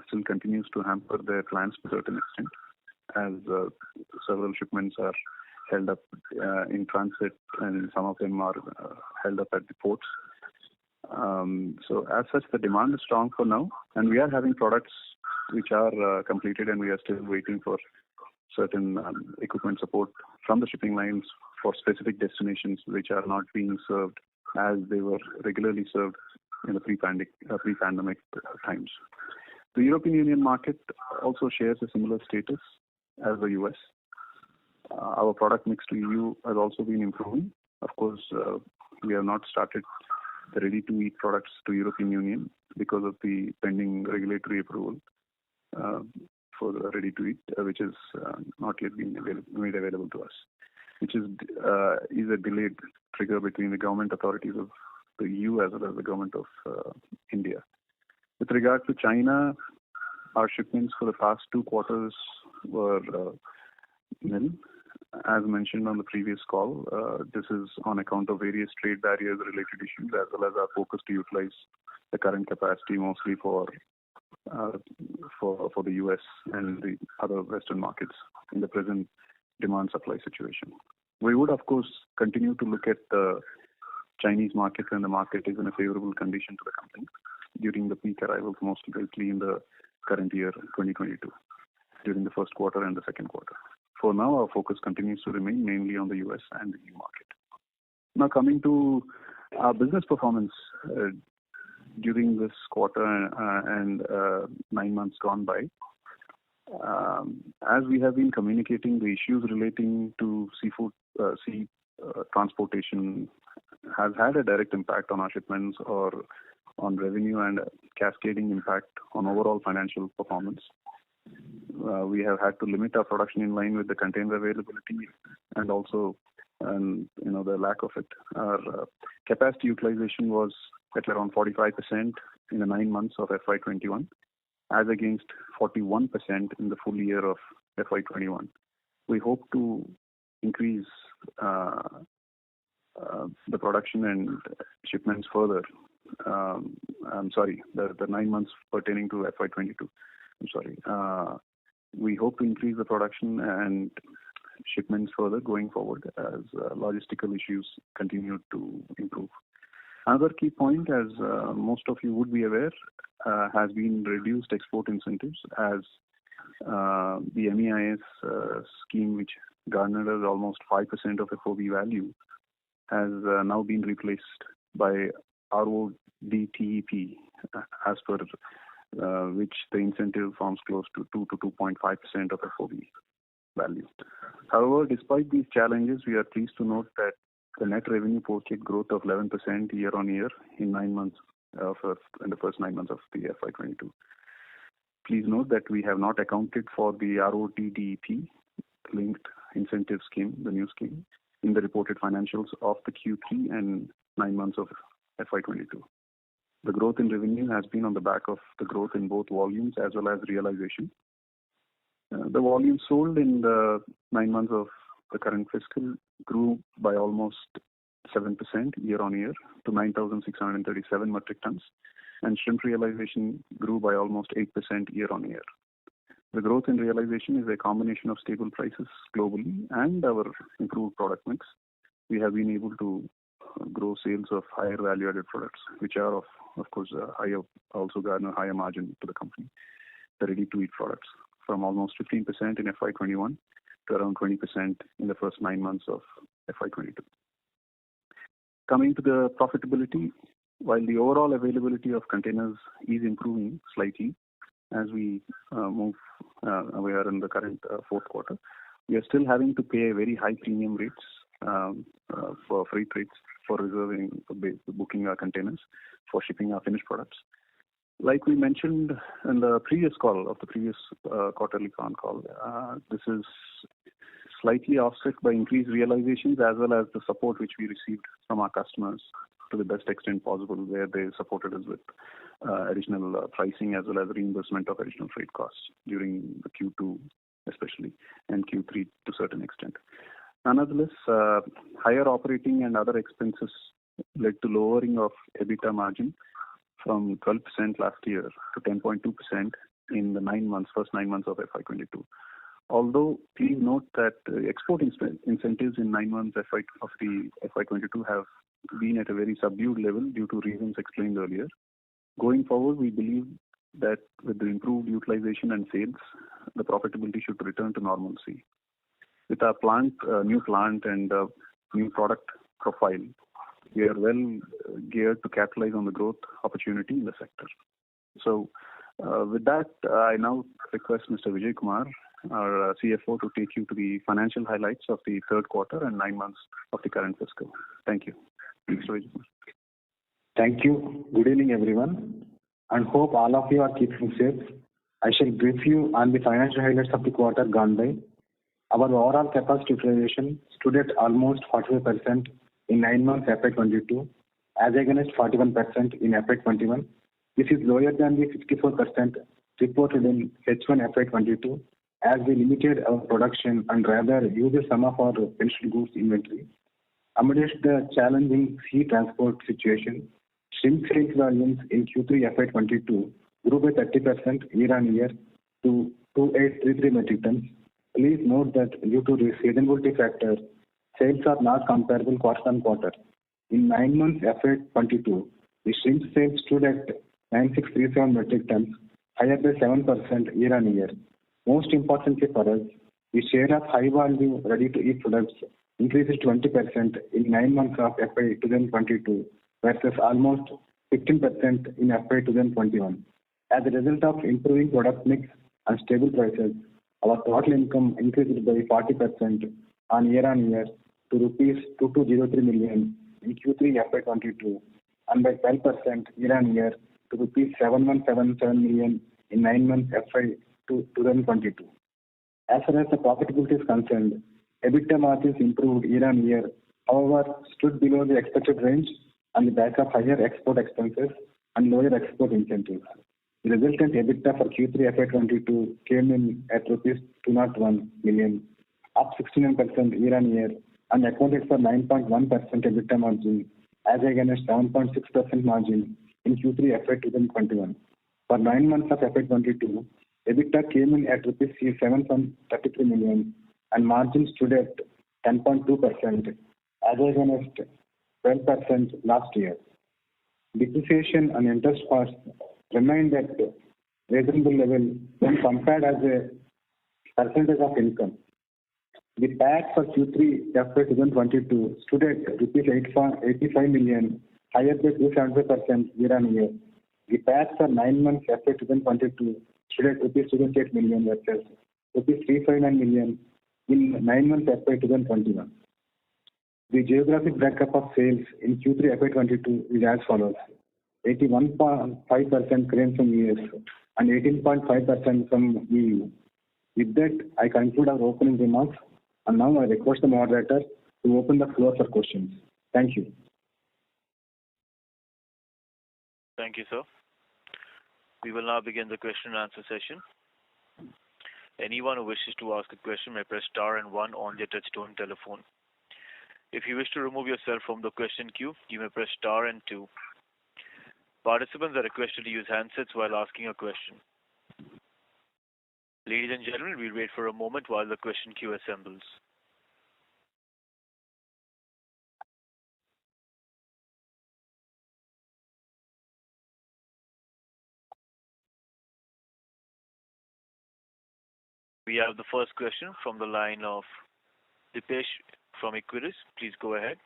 still continues to hamper their plans to a certain extent, as several shipments are held up in transit, and some of them are held up at the ports. So as such, the demand is strong for now, and we are having products which are completed, and we are still waiting for certain equipment support from the shipping lines for specific destinations which are not being served as they were regularly served in the pre-pandemic times. The European Union market also shares a similar status as the US. Our product mix to EU has also been improving. Of course, we have not started the ready-to-eat products to European Union because of the pending regulatory approval for the ready-to-eat, which is not yet been made available to us, which is a delayed trigger between the government authorities of the EU as well as the government of India. With regard to China, our shipments for the past 2 quarters were nil. As mentioned on the previous call, this is on account of various trade barriers related issues, as well as our focus to utilize the current capacity mostly for the US and the other Western markets in the present demand-supply situation. We would, of course, continue to look at the Chinese market when the market is in a favorable condition to the company during the peak arrivals, most likely in the current year, 2022, during the first quarter and the second quarter. For now, our focus continues to remain mainly on the US and the EU market. Now, coming to our business performance during this quarter and 9 months gone by, as we have been communicating, the issues relating to sea transportation has had a direct impact on our shipments or on revenue and cascading impact on overall financial performance. We have had to limit our production in line with the container availability and also the lack of it. Our capacity utilization was at around 45% in the 9 months of FY21, as against 41% in the full year of FY21. We hope to increase the production and shipments further. The 9 months pertaining to FY22. We hope to increase the production and shipments further going forward as logistical issues continue to improve. Another key point, as most of you would be aware, has been reduced export incentives, as the MEIS scheme, which garnered us almost 5% of FOB value, has now been replaced by RODTEP, as per which the incentive forms close to 2 to 2.5% of FOB value. However, despite these challenges, we are pleased to note that the net revenue posted growth of 11% year-on-year in 9 months in the first 9 months of the FY22. Please note that we have not accounted for the RODTEP linked incentive scheme, the new scheme, in the reported financials of the Q3 and 9 months of FY22. The growth in revenue has been on the back of the growth in both volumes as well as realization. The volume sold in the 9 months of the current fiscal grew by almost 7% year-on-year to 9,637 metric tons, and shrimp realization grew by almost 8% year-on-year. The growth in realization is a combination of stable prices globally and our improved product mix. We have been able to grow sales of higher value-added products, which are of course also garner higher margin to the company. The ready-to-eat products, from almost 15% in FY21 to around 20% in the first 9 months of FY22. Coming to the profitability, while the overall availability of containers is improving slightly as we we are in the current fourth quarter, we are still having to pay very high premium rates for freight rates for booking our containers for shipping our finished products. Like we mentioned in the previous quarterly call, this is slightly offset by increased realizations as well as the support which we received from our customers to the best extent possible, where they supported us with additional pricing as well as reimbursement of additional freight costs during the Q2 especially, and Q3 to a certain extent. Nonetheless, higher operating and other expenses led to lowering of EBITDA margin from 12% last year to 10.2% in the first 9 months of FY22. Although, please note that export incentives in 9 months of the FY22 have been at a very subdued level due to reasons explained earlier. Going forward, we believe that with the improved utilization and sales, the profitability should return to normalcy. With our new plant and new product profile, we are well geared to capitalize on the growth opportunity in the sector. So, with that, I now request Mr. Vijay Kumar, our CFO, to take you to the financial highlights of the third quarter and 9 months of the current fiscal. Thank you. Mr. Vijay Kumar. Thank you. Good evening, everyone, and hope all of you are keeping safe. I shall brief you on the financial highlights of the quarter gone by. Our overall capacity utilization stood at almost 45% in 9 months FY22, as against 41% in FY21. This is lower than the 64% reported in H1 FY22, as we limited our production and rather used some of our finished goods inventory. Amidst the challenging sea transport situation, shrimp sales volumes in Q3 FY22 grew by 30% year-on-year to 2833 metric tons. Please note that due to the seasonality factor, sales are not comparable quarter-on-quarter. In 9 months FY22, the shrimp sales stood at 9637 metric tons, higher by 7% year-on-year. Most importantly for us, the share of high-value ready-to-eat products increases 20% in 9 months of FY 2022 versus almost 15% in FY 2021. As a result of improving product mix and stable prices, our total income increased by 40% on year-on-year to rupees 2203 million in Q3 FY22 and by 12% year-on-year to rupees 7177 million in 9 months FY 2022. As far as the profitability is concerned, EBITDA margins improved year-on-year, however, stood below the expected range on the back of higher export expenses and lower export incentives. The resultant EBITDA for Q3 FY22 came in at rupees 201 million, up 69% year-on-year, and accounted for 9.1% EBITDA margin, as against 7.6% margin in Q3 FY2021. For 9 months of FY22, EBITDA came in at rupees 733 million, and margin stood at 10.2%, as against 12% last year. Depreciation and interest costs remained at reasonable level when compared as a percentage of income. The PAT for Q3 FY 2022 stood at rupees 85 million, higher by 270% year-on-year. The PAT for 9 months FY 2022 stood at rupees 28 million versus rupees 359 million in 9 months FY 2021. The geographic breakup of sales in Q3 FY22 is as follows: 81.5% came from US and 18.5% from EU. With that, I conclude our opening remarks, and now I request the moderator to open the floor for questions. Thank you. Thank you, sir. We will now begin the question and answer session. Anyone who wishes to ask a question may press star and 1 on their touchtone telephone. If you wish to remove yourself from the question queue, you may press star and 2. Participants are requested to use handsets while asking a question. Ladies and gentlemen, we'll wait for a moment while the question queue assembles. We have the first question from the line of Dipesh from Equirus. Please go ahead.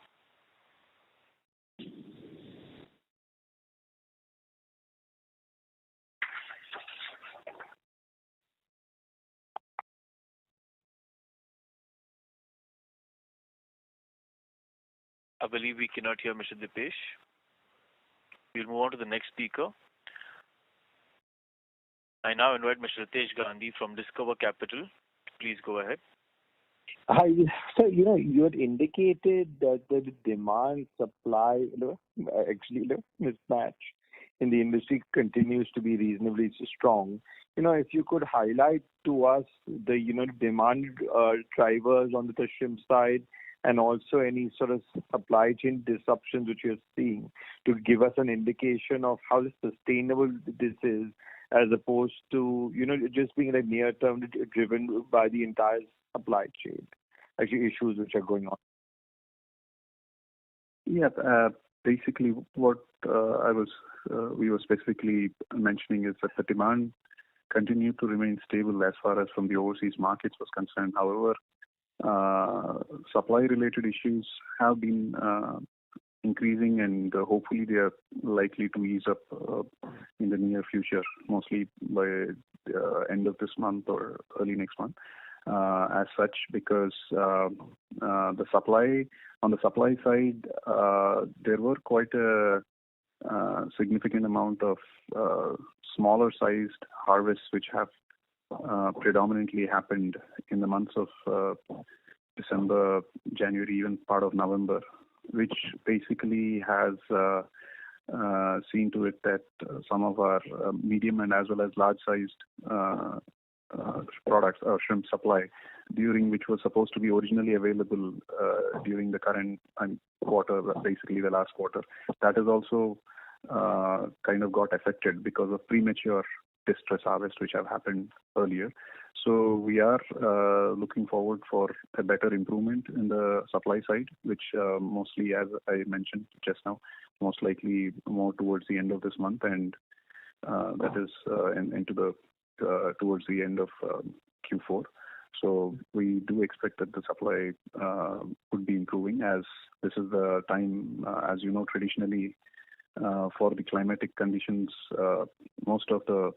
I believe we cannot hear Mr. Dipesh. We'll move on to the next speaker. I now invite Mr. Ritesh Gandhi from Discover Capital. Please go ahead. Hi. So, you had indicated that the demand supply, mismatch in the industry continues to be reasonably strong. If you could highlight to us the, demand drivers on the shrimp side and also any sort of supply chain disruptions which you're seeing, to give us an indication of how sustainable this is, as opposed to, just being like near term driven by the entire supply chain, actually issues which are going on. Yeah, basically what we were specifically mentioning is that the demand continued to remain stable as far as from the overseas markets was concerned. However, supply-related issues have been increasing, and hopefully they are likely to ease up in the near future, mostly by end of this month or early next month. As such, because on the supply side, there were quite a significant amount of smaller sized harvests which have predominantly happened in the months of December, January, even part of November, which basically has seen to it that some of our medium and as well as large sized products or shrimp supply, during which was supposed to be originally available during the current quarter, basically the last quarter, that is also kind of got affected because of premature distress harvest which have happened earlier. So we are looking forward for a better improvement in the supply side, which mostly, as I mentioned just now, most likely more towards the end of this month, and that is into the towards the end of Q4. So we do expect that the supply could be improving, as this is the time, as you know, traditionally for the climatic conditions, most of the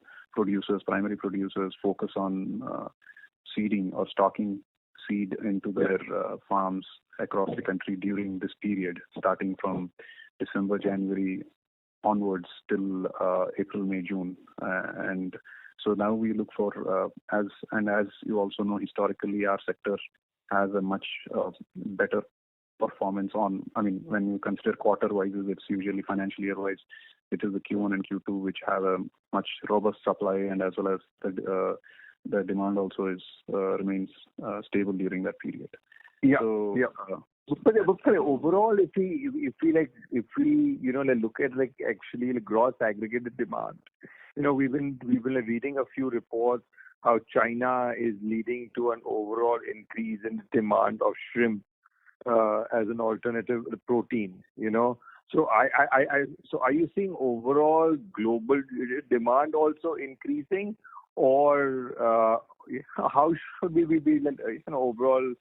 primary producers focus on seeding or stocking seed into their farms across the country during this period, starting from December, January onwards till April, May, June. And so now we look for, as you also know, historically our sector has a much better performance on, when you consider quarter-wise, it's usually financial year-wise, it is the Q1 and Q2 which have a much robust supply, and as well as the demand also remains stable during that period. Yeah. So, yeah. But overall, if we look at actually the gross aggregated demand, we've been reading a few reports how China is leading to an overall increase in demand of shrimp as an alternative protein. So so are you seeing overall global demand also increasing, or how should we be overall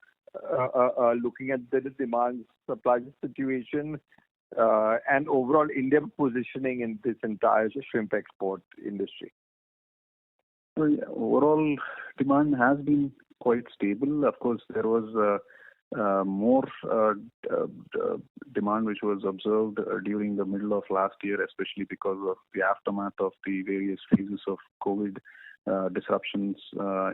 looking at the demand supply situation and overall India positioning in this entire shrimp export industry? Well, yeah, overall demand has been quite stable. Of course, there was more demand which was observed during the middle of last year, especially because of the aftermath of the various phases of COVID disruptions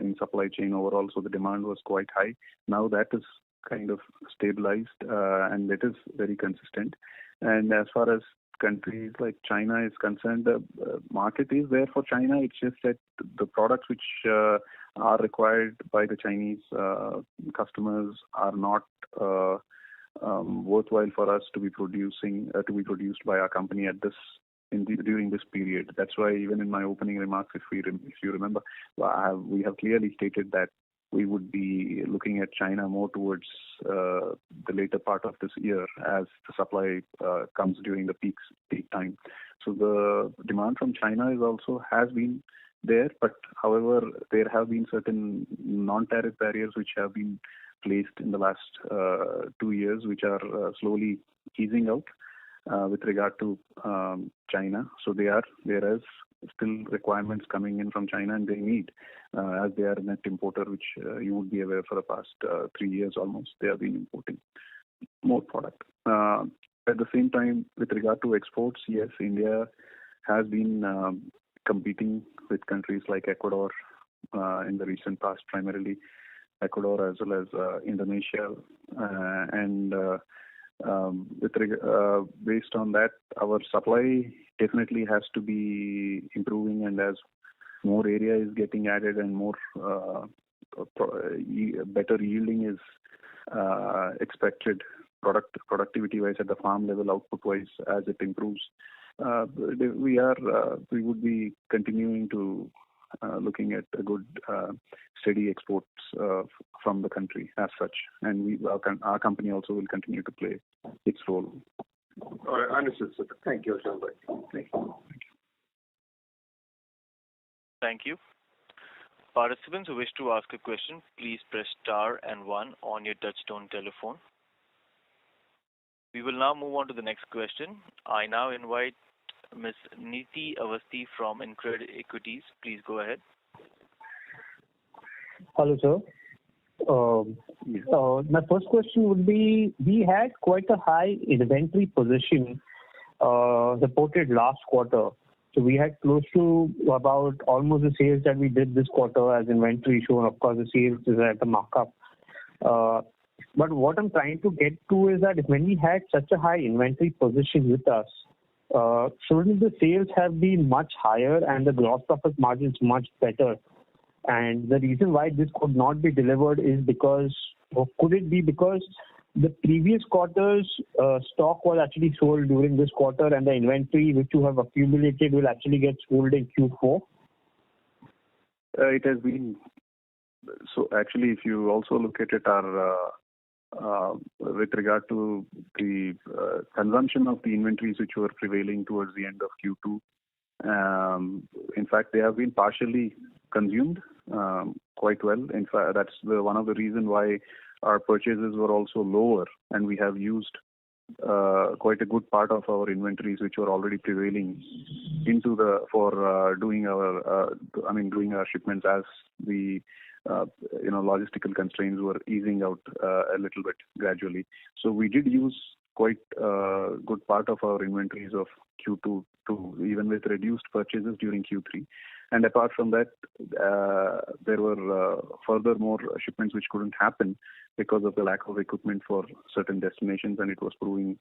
in supply chain overall. So the demand was quite high. Now that is kind of stabilized and it is very consistent. And as far as countries like China is concerned, the market is there for China. It's just that the products which are required by the Chinese customers are not worthwhile for us to be produced by our company at this during this period. That's why even in my opening remarks, if you remember, we have clearly stated that we would be looking at China more towards the later part of this year as the supply comes during the peak time. So the demand from China has been there, but however, there have been certain non-tariff barriers which have been placed in the last 2 years, which are slowly easing out with regard to China. So there is still requirements coming in from China, and they need, as they are a net importer, which you would be aware for the past 3 years almost, they have been importing more product. At the same time, with regard to exports, yes, India has been competing with countries like Ecuador in the recent past, primarily Ecuador as well as Indonesia, and based on that, our supply definitely has to be improving, and as more area is getting added and more better yielding is expected productivity-wise at the farm level, output-wise, as it improves. We would be continuing to looking at a good steady exports from the country as such, and our company also will continue to play its role. All right, understood, sir. Thank you, Ashok. Thank you. Thank you. Participants who wish to ask a question, please press star and 1 on your touchtone telephone. We will now move on to the next question. I now invite Ms. Neeti Awasthi from InCred Equities. Please go ahead. Hello, sir. My first question would be, we had quite a high inventory position reported last quarter. So we had close to about almost the sales that we did this quarter as inventory shown. Of course, the sales is at a markup. But what I'm trying to get to is that when we had such a high inventory position with us, shouldn't the sales have been much higher and the gross profit margins much better? And the reason why this could not be delivered is because, or could it be because the previous quarter's stock was actually sold during this quarter, and the inventory which you have accumulated will actually get sold in Q4? It has been so. Actually, if you also look at it, with regard to the consumption of the inventories which were prevailing towards the end of Q2, in fact, they have been partially consumed quite well. In fact, that's one of the reasons why our purchases were also lower, and we have used quite a good part of our inventories which were already prevailing into doing our shipments as the logistical constraints were easing out a little bit gradually. So we did use quite a good part of our inventories of Q2 even with reduced purchases during Q3. And apart from that, there were further more shipments which couldn't happen because of the lack of equipment for certain destinations, and it was proving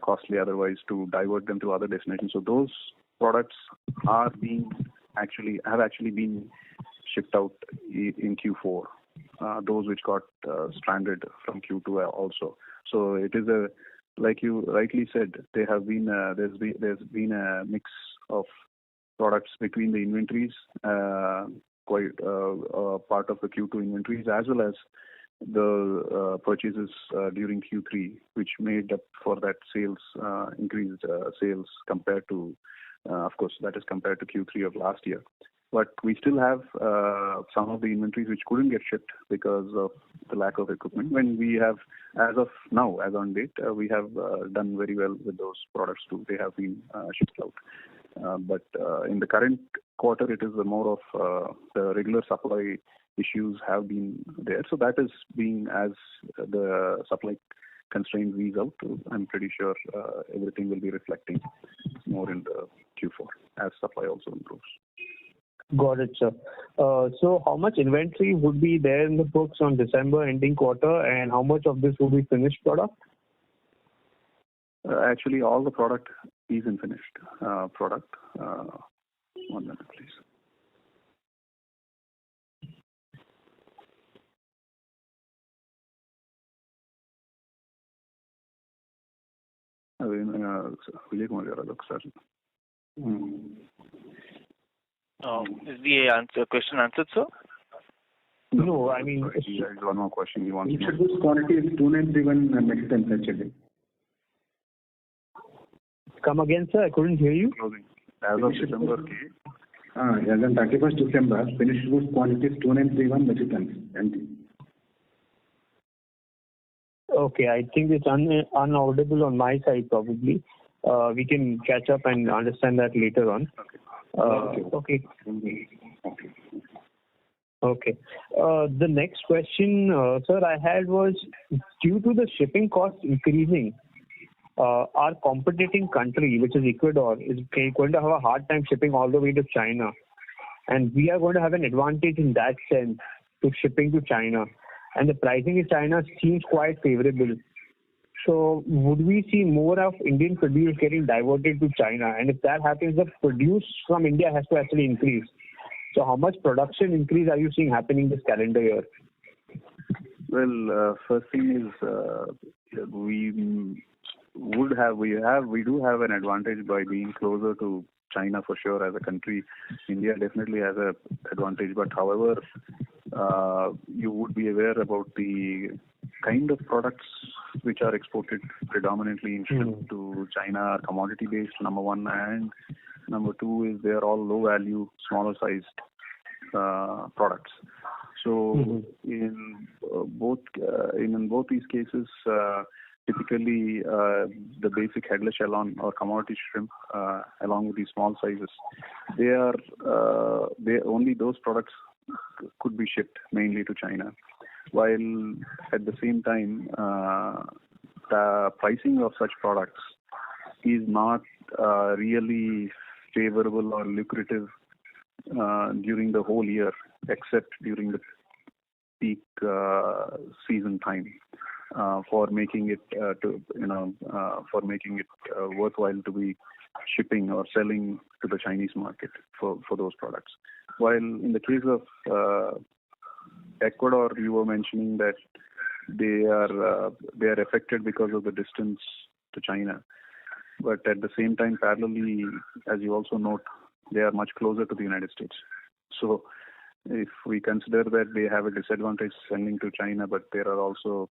costly otherwise to divert them to other destinations. So those products have actually been shipped out in Q4. Those which got stranded from Q2 also. So it is like you rightly said, there's been a mix of products between the inventories, quite part of the Q2 inventories, as well as the purchases during Q3, which made up for that sales increased sales compared to, of course, that is compared to Q3 of last year. But we still have some of the inventories which couldn't get shipped because of the lack of equipment. When we have, as of now, as on date, we have done very well with those products too. They have been shipped out. But in the current quarter, it is more of the regular supply issues have been there. So that is being, as the supply constraints ease out, I'm pretty sure everything will be reflecting more in the Q4 as supply also improves. Got it, sir. So how much inventory would be there in the books on December ending quarter, and how much of this will be finished product? Actually, all the product is in finished product. 1 minute, please. Is the question answered, sir? No, I mean... There is one more question you want to know. Introduced quantity is 291 metric tons actually. Come again, sir? I couldn't hear you. Closing. As of December, as on 31st December, finished goods quantity is 2931 metric tons. Empty. Okay, I think it's unaudible on my side probably. We can catch up and understand that later on. Okay. The next question, sir, I had was, due to the shipping costs increasing, our competing country, which is Ecuador, is going to have a hard time shipping all the way to China. And we are going to have an advantage in that sense to shipping to China. And the pricing in China seems quite favorable. So would we see more of Indian produce getting diverted to China? And if that happens, the produce from India has to actually increase. So how much production increase are you seeing happening this calendar year? Well, first thing is we do have an advantage by being closer to China for sure as a country. India definitely has an advantage, but however, you would be aware about the kind of products which are exported predominantly to China are commodity based, number one, and number two is they are all low value, smaller sized products. So in both these cases, typically the basic headless shell-on or commodity shrimp, along with these small sizes, they only those products could be shipped mainly to China. While at the same time, the pricing of such products is not really favorable or lucrative during the whole year, except during the peak season time, for making it worthwhile to be shipping or selling to the Chinese market for those products. While in the case of Ecuador, you were mentioning that they are affected because of the distance to China, but at the same time, parallelly, as you also note, they are much closer to the United States. So if we consider that they have a disadvantage sending to China, but there are also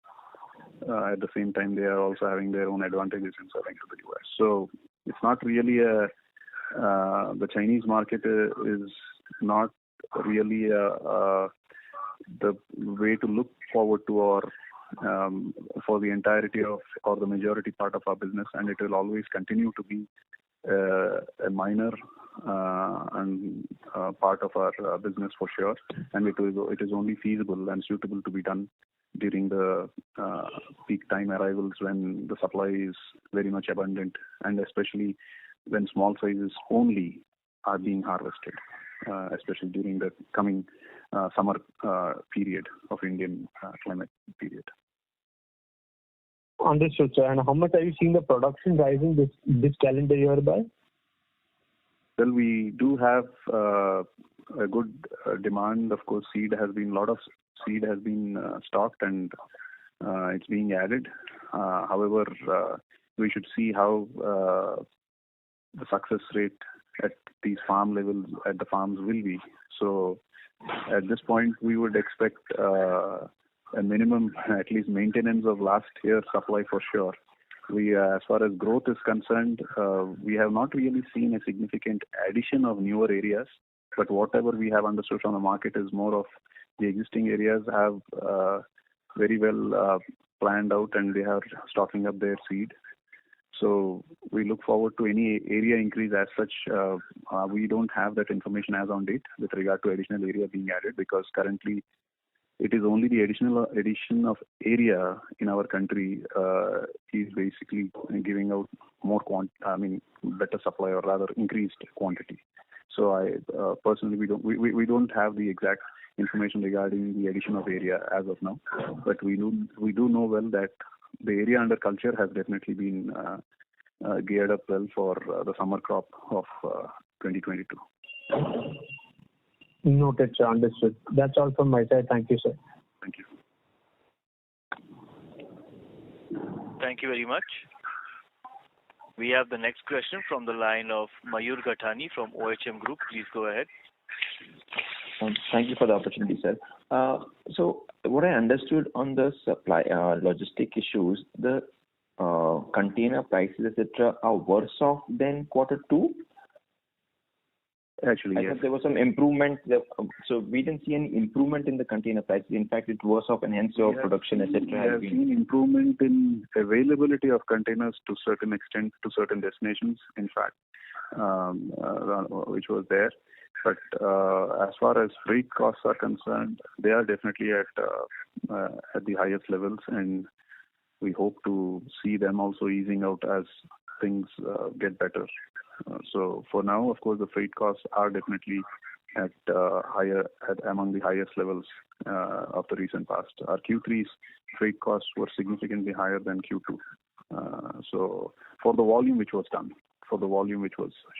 at the same time they are also having their own advantages in selling to the US. So it's not really the Chinese market is not really the way to look forward to or for the entirety of or the majority part of our business, and it will always continue to be a minor and part of our business for sure, and it is only feasible and suitable to be done during the peak time arrivals when the supply is very much abundant, and especially when small sizes only are being harvested, especially during the coming summer period of Indian climate period. Understood, sir. And how much are you seeing the production rising this calendar year by? Well, we do have a good demand. Of course, a lot of seed has been stocked and it's being added. However, we should see how the success rate at these farm levels at the farms will be. So at this point, we would expect a minimum, at least maintenance of last year's supply for sure. We, as far as growth is concerned, we have not really seen a significant addition of newer areas, but whatever we have understood from the market is more of the existing areas have very well planned out and they are stocking up their seed. So we look forward to any area increase as such. We don't have that information as on date with regard to additional area being added, because currently it is only the addition of area in our country is basically giving out more better supply, or rather increased quantity. So I personally we don't have the exact information regarding the addition of area as of now, but we do know well that the area under culture has definitely been geared up well for the summer crop of 2022. Noted, sir. Understood. That's all from my side. Thank you, sir. Thank you. Thank you very much. We have the next question from the line of Mayur Gathani from OHM Group. Please go ahead. Thank you for the opportunity, sir. So what I understood on the supply logistic issues, the container prices, etc., are worse off than Q2. Actually, I yes. thought there was some improvement. So we didn't see any improvement in the container prices. In fact, it was off, and hence your production, etc. We have seen improvement in availability of containers to certain extent to certain destinations. In fact, which was there. But as far as freight costs are concerned, they are definitely at the highest levels, and we hope to see them also easing out as things get better. So for now, of course, the freight costs are definitely at among the highest levels of the recent past. Our Q3's freight costs were significantly higher than Q2. So for the volume which was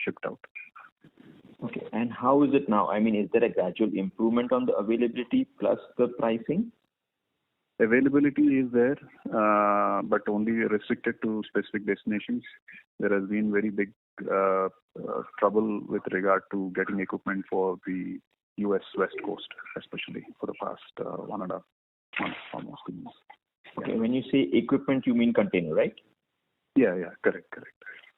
shipped out. Okay, and how is it now? I mean, is there a gradual improvement on the availability plus the pricing? Availability is there, but only restricted to specific destinations. There has been very big trouble with regard to getting equipment for the U.S. West Coast, especially for the past 1.5 months, almost 2 months. Okay, when you say equipment, you mean container, right? Yeah, correct.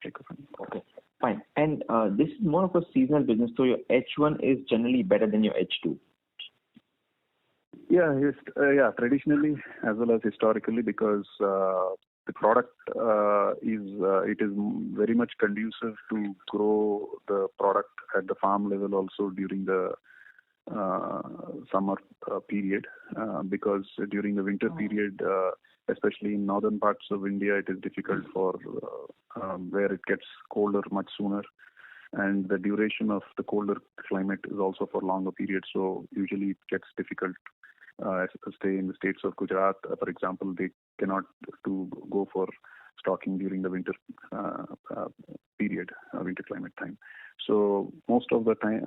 Equipment. Okay, fine. And this is more of a seasonal business, so your H1 is generally better than your H2. Yeah, traditionally as well as historically, because the product is very much conducive to grow the product at the farm level also during the summer period, because during the winter period, especially in northern parts of India, it is difficult for where it gets colder much sooner, and the duration of the colder climate is also for longer periods. So usually it gets difficult. Stay in the states of Gujarat, for example, they cannot go for stocking during the winter period, winter climate time. So most of the time,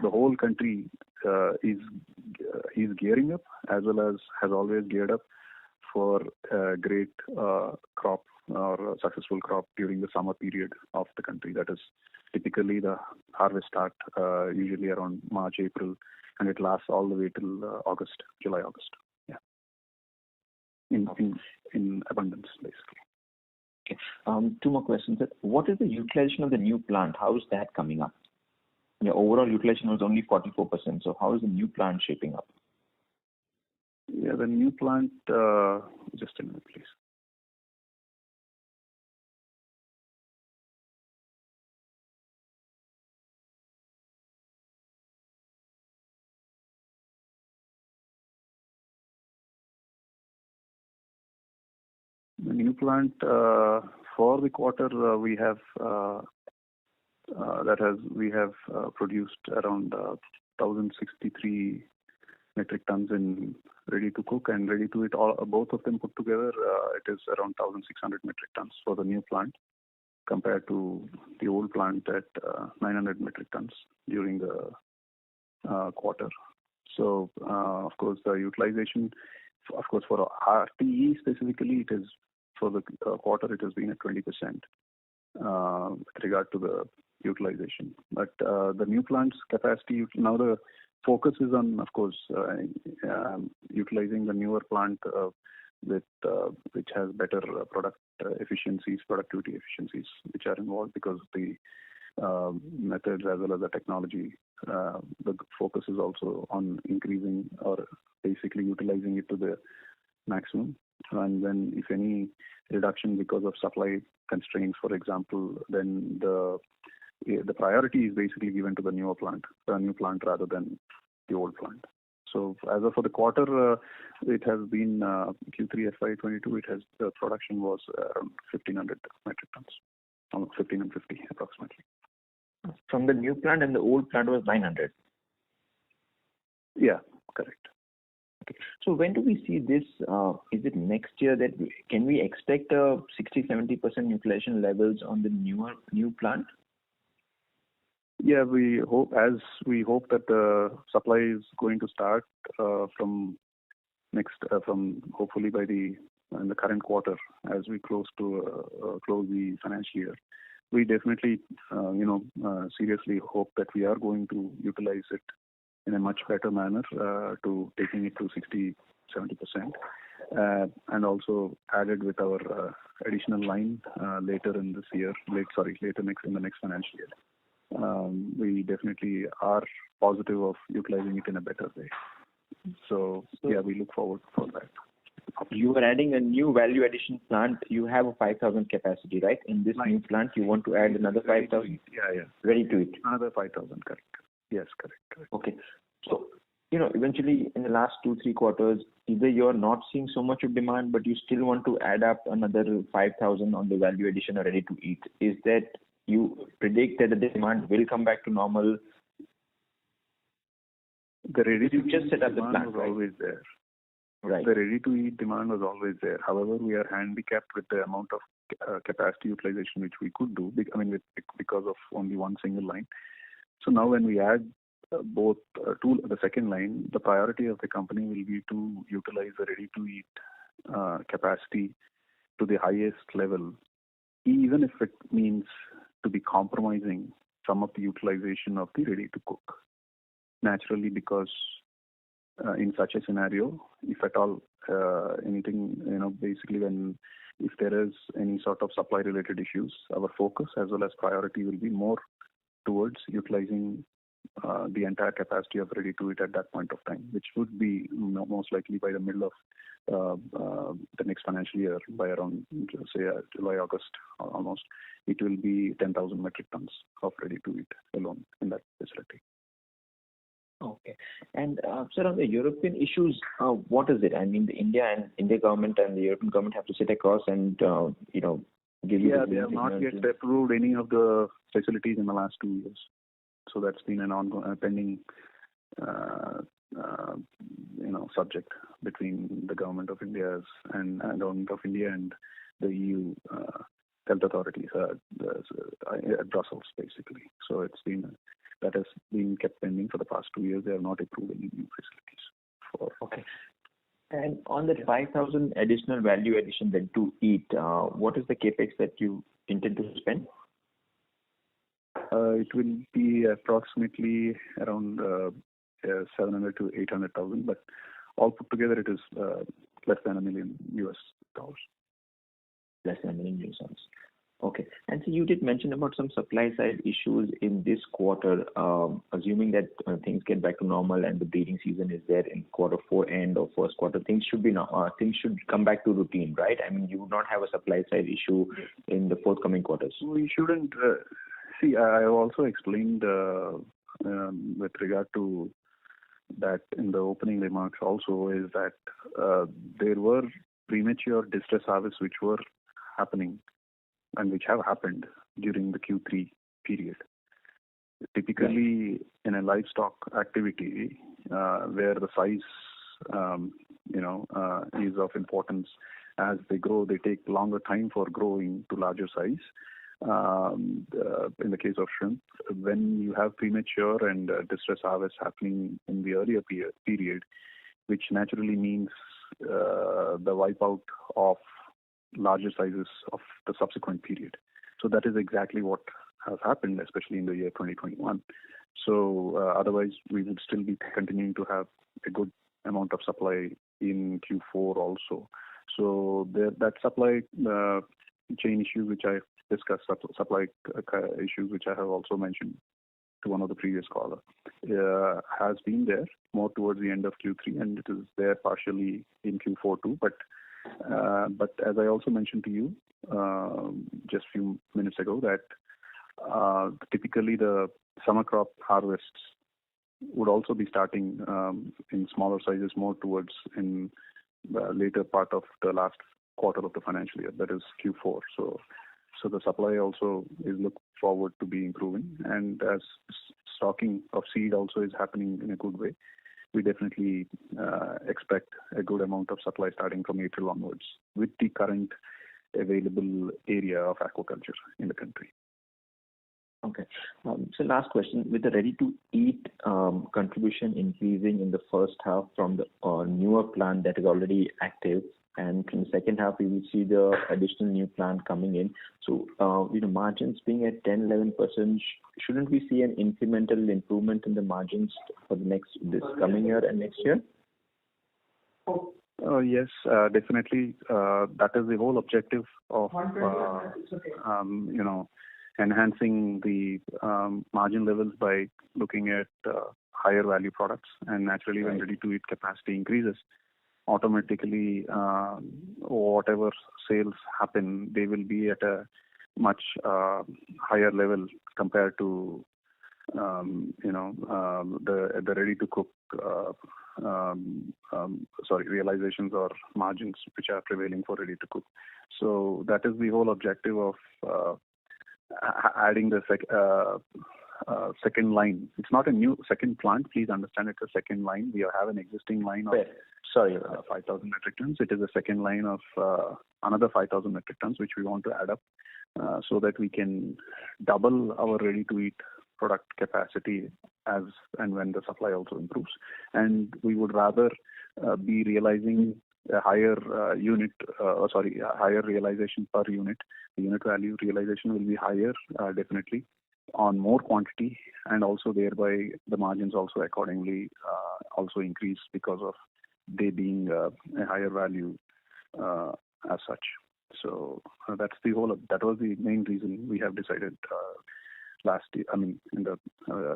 the whole country is gearing up, as well as has always geared up for a great crop or successful crop during the summer period of the country. That is typically the harvest start usually around March, April, and it lasts all the way till July, August. Yeah, in abundance, basically. Okay. 2 more questions. What is the utilization of the new plant? How is that coming up? Your overall utilization was only 44%. So how is the new plant shaping up? Yeah, the new plant. Just a minute, please. The new plant for the quarter we have produced around 1,063 metric tons in ready to cook and ready to eat. Both of them put together, it is around 1,600 metric tons for the new plant, compared to the old plant at 900 metric tons during the quarter. So of course the utilization, of course for RTE specifically, it is for the quarter it has been at 20% with regard to the utilization. But the new plant's capacity, now the focus is on, of course, utilizing the newer plant which has better productivity efficiencies which are involved, because the methods as well as the technology, the focus is also on increasing or basically utilizing it to the maximum. And then if any reduction because of supply constraints, for example, then the priority is basically given to the new plant rather than the old plant. So as of for the quarter, it has been Q3FY22. The production was around 1,500 metric tons, 1,550 approximately. From the new plant, and the old plant was 900. Yeah, correct. Okay. So when do we see this? Is it next year that can we expect 60-70% utilization levels on the new plant? Yeah, we hope that the supply is going to start from hopefully in the current quarter, as we close the financial year. We definitely seriously hope that we are going to utilize it in a much better manner, to taking it to 60-70%, and also added with our additional line later in this year, in the next financial year. We definitely are positive of utilizing it in a better way. So yeah, we look forward for that. You are adding a new value addition plant. You have a 5,000 capacity, right? In this new plant, you want to add another 5,000? Yeah. Ready to eat. Another 5,000, correct. Yes, correct. Okay. So, eventually in the last 2-3 quarters, either you're not seeing so much of demand, but you still want to add up another 5,000 on the value addition or ready to eat. Is that you predict that the demand will come back to normal? The ready to just set up the plant, was always there. Right. The ready-to-eat demand was always there. However, we are handicapped with the amount of capacity utilization which we could do. Because of only one single line. So now when we add both the second line, the priority of the company will be to utilize the ready-to-eat capacity to the highest level, even if it means to be compromising some of the utilization of the ready-to-cook. Naturally, because in such a scenario, if at all anything, basically if there is any sort of supply-related issues, our focus as well as priority will be more towards utilizing the entire capacity of ready-to-eat at that point of time, which would be most likely by the middle of the next financial year, by around, say, July, August, almost. It will be 10,000 metric tons of ready-to-eat alone in that facility. Okay. And sir, on the European issues, what is it? I mean, the India government and the European government have to sit across and give you. Yeah, they have not yet approved any of the facilities in the last 2 years. So that's been an ongoing, pending, subject between the government of India and the EU health authorities at Brussels, basically. So that has been kept pending for the past 2 years. They have not approved any new facilities. Okay. And on the 5,000 additional value addition then to eat, what is the capex that you intend to spend? It will be approximately around 700 to 800,000, but all put together it is less than $1 million. Less than $1 million. Okay. And so you did mention about some supply side issues in this quarter. Assuming that things get back to normal and the breeding season is there in Q4 end or first quarter, things should come back to routine, right? I mean, you would not have a supply side issue in the forthcoming quarters. We shouldn't. See, I have also explained with regard to that in the opening remarks also, is that there were premature distress harvests which were happening and which have happened during the Q3 period. Typically, in a livestock activity where the size, is of importance, as they grow, they take longer time for growing to larger size. In the case of shrimp, when you have premature and distress harvest happening in the earlier period, which naturally means the wipeout of larger sizes of the subsequent period. So that is exactly what has happened, especially in the year 2021. So otherwise, we would still be continuing to have a good amount of supply in Q4 also. So that supply chain issue which I discussed, supply issues which I have also mentioned to one of the previous caller, has been there more towards the end of Q3, and it is there partially in Q4 too. But as I also mentioned to you just a few minutes ago, that typically the summer crop harvests would also be starting in smaller sizes more towards in the later part of the last quarter of the financial year, that is Q4. So the supply also is looked forward to be improving, and as stocking of seed also is happening in a good way, we definitely expect a good amount of supply starting from April onwards with the current available area of aquaculture in the country. Okay. So last question, with the ready-to-eat contribution increasing in the first half from the newer plant that is already active, and from the second half we will see the additional new plant coming in. So, margins being at 10-11%, shouldn't we see an incremental improvement in the margins for this coming year and next year? Yes, definitely. That is the whole objective of enhancing the margin levels by looking at higher value products, and naturally when ready-to-eat capacity increases, automatically whatever sales happen, they will be at a much higher level compared to the ready-to-cook realizations or margins which are prevailing for ready-to-cook. So that is the whole objective of adding the second line. It's not a new second plant. Please understand, it's a second line. We have an existing line of 5,000 metric tons. It is a second line of another 5,000 metric tons, which we want to add up so that we can double our ready-to-eat product capacity as and when the supply also improves. And we would rather be realizing a higher higher realization per unit. The unit value realization will be higher, definitely, on more quantity, and also thereby the margins also accordingly also increase because of they being a higher value as such. So that was the main reason we have decided last year, in the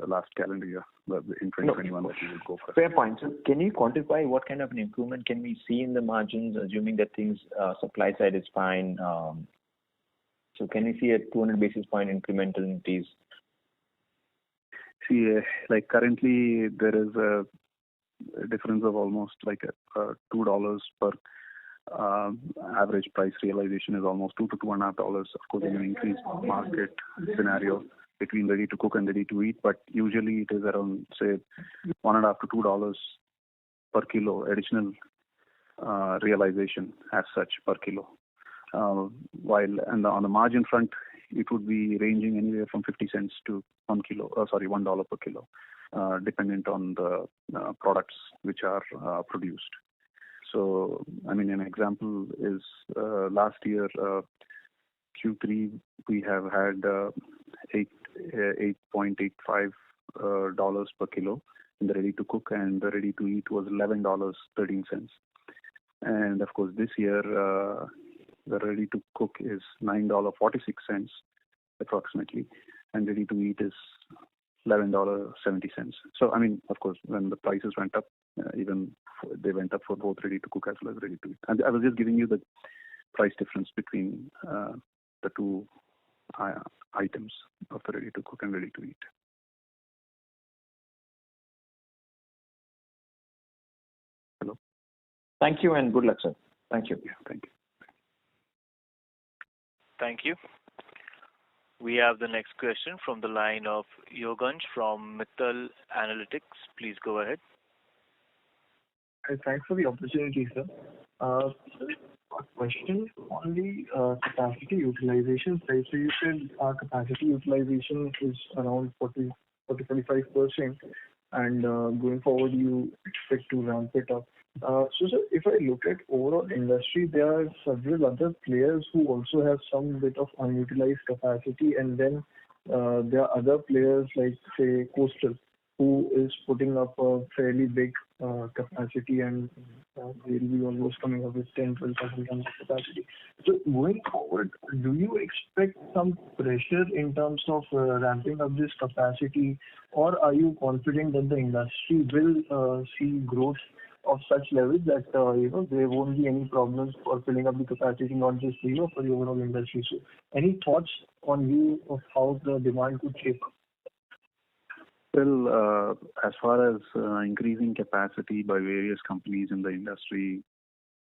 last calendar year, in 2021, that we would go for. Fair point. So can you quantify what kind of an improvement can we see in the margins, assuming that things supply side is fine? So can we see a 200 basis point incremental increase? See, like currently there is a difference of almost like $2 per average price realization is almost $2 to $2.50. Of course, in an increased market scenario between ready to cook and ready to eat, but usually it is around say $1.50 to $2 per kilo additional realization as such per kilo. While on the margin front, it would be ranging anywhere from 50 cents to $1 per kilo, dependent on the products which are produced. So, an example is last year Q3 we have had $8.85 per kilo in the ready to cook, and the ready to eat was $11.13. And of course, this year the ready to cook is $9.46 approximately, and ready to eat is $11.70. So, of course, when the prices went up, even they went up for both ready to cook as well as ready to eat. And I was just giving you the price difference between the two items of the ready to cook and ready to eat. Hello. Thank you and good luck, sir. Thank you. Yeah, thank you. Thank you. We have the next question from the line of Yogansh from Mittal Analytics. Please go ahead. Thanks for the opportunity, sir. A question on the capacity utilization side. So you said our capacity utilization is around 40-45%, and going forward you expect to ramp it up. So sir, if I look at overall industry, there are several other players who also have some bit of unutilized capacity, and then there are other players like say Coastal, who is putting up a fairly big capacity, and they'll be almost coming up with 10-12,000 tons of capacity. So going forward, do you expect some pressure in terms of ramping up this capacity, or are you confident that the industry will see growth of such levels that there won't be any problems for filling up the capacity, not just for the overall industry? So any thoughts on view of how the demand could shape up? Well, as far as increasing capacity by various companies in the industry,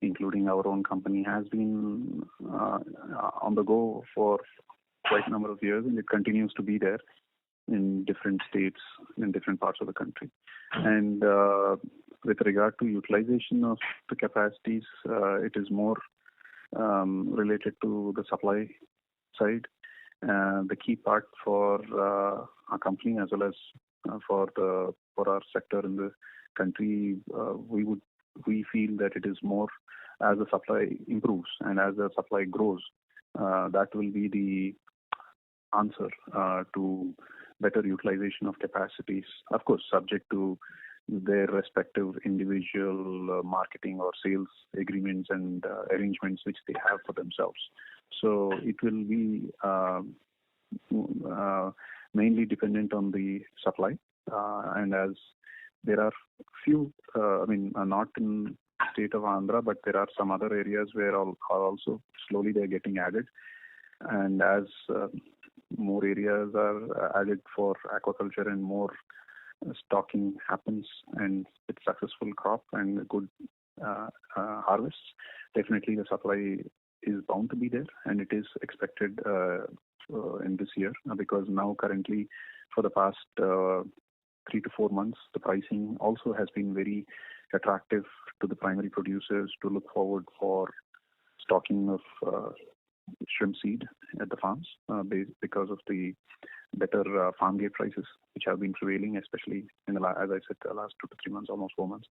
including our own company, has been on the go for quite a number of years, and it continues to be there in different states, in different parts of the country. And with regard to utilization of the capacities, it is more related to the supply side. The key part for our company as well as for our sector in the country, we feel that it is more as the supply improves and as the supply grows, that will be the answer to better utilization of capacities. Of course, subject to their respective individual marketing or sales agreements and arrangements which they have for themselves. So it will be mainly dependent on the supply, and as there are few, not in state of Andhra, but there are some other areas where are also slowly they're getting added, and as more areas are added for aquaculture and more stocking happens and with successful crop and good harvests, definitely the supply is bound to be there, and it is expected in this year, because now currently for the past 3 to 4 months the pricing also has been very attractive to the primary producers to look forward for stocking of shrimp seed at the farms because of the better farm gate prices, which have been prevailing, especially in as I said, the last 2 to 3 months, almost 4 months.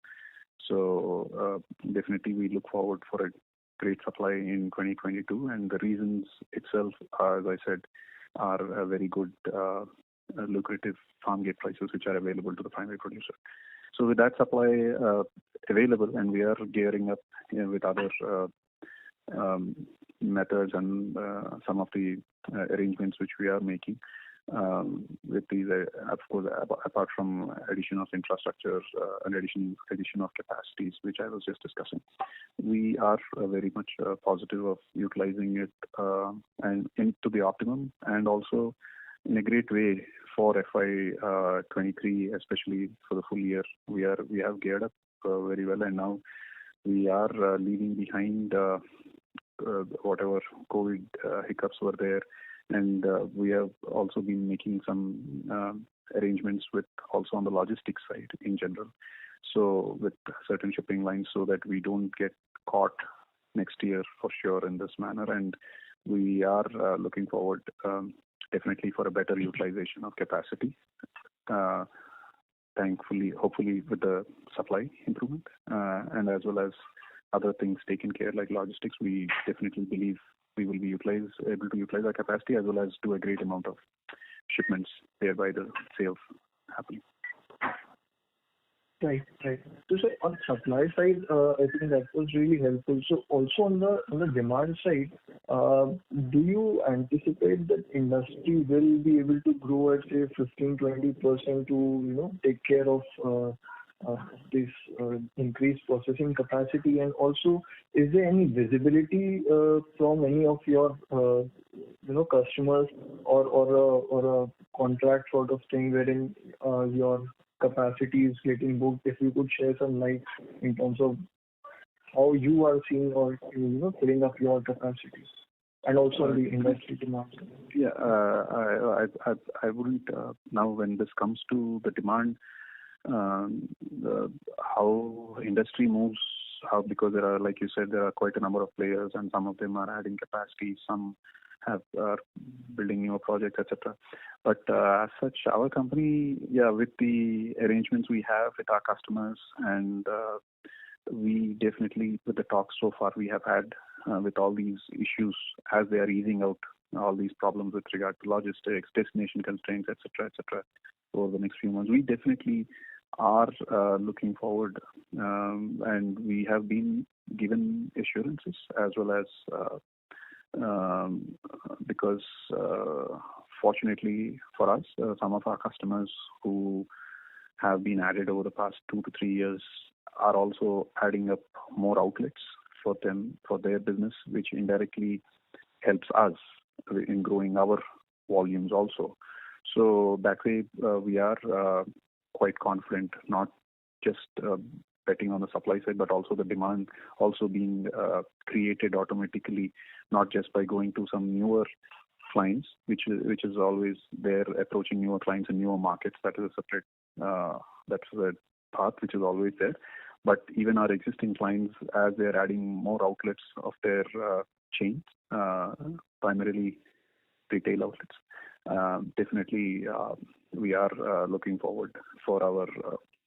So definitely we look forward for a great supply in 2022, and the reasons itself, as I said, are a very good lucrative farm gate prices which are available to the primary producer. So with that supply available, and we are gearing up with other methods and some of the arrangements which we are making with these, of course, apart from addition of infrastructures and addition of capacities, which I was just discussing, we are very much positive of utilizing it and into the optimum, and also in a great way for FY23, especially for the full year. We have geared up very well, and now we are leaving behind whatever COVID hiccups were there, and we have also been making some arrangements with also on the logistics side in general. So with certain shipping lines, so that we don't get caught next year for sure in this manner, and we are looking forward definitely for a better utilization of capacity. Thankfully, hopefully with the supply improvement and as well as other things taken care like logistics, we definitely believe we will be able to utilize our capacity as well as do a great amount of shipments, thereby the sales happening. Right. So sir, on supply side, I think that was really helpful. So also on the demand side, do you anticipate that industry will be able to grow at say 15-20% to take care of this increased processing capacity? And also, is there any visibility from any of your customers or a contract sort of thing wherein your capacity is getting booked? If you could share some light in terms of how you are seeing or filling up your capacities, and also on the industry demand. Yeah, I wouldn't now when this comes to the demand, how industry moves, because there are, like you said, there are quite a number of players, and some of them are adding capacity, some are building new projects, etc. But as such, our company, with the arrangements we have with our customers, and we definitely, with the talks so far we have had with all these issues as they are easing out, all these problems with regard to logistics, destination constraints, etc., over the next few months, we definitely are looking forward, and we have been given assurances as well as because fortunately for us, some of our customers who have been added over the past 2 to 3 years are also adding up more outlets for them, for their business, which indirectly helps us in growing our volumes also. So that way we are quite confident, not just betting on the supply side, but also the demand also being created automatically, not just by going to some newer clients, which is always there, approaching newer clients and newer markets. That is a separate that's a path which is always there. But even our existing clients, as they're adding more outlets of their chains, primarily retail outlets, definitely we are looking forward for our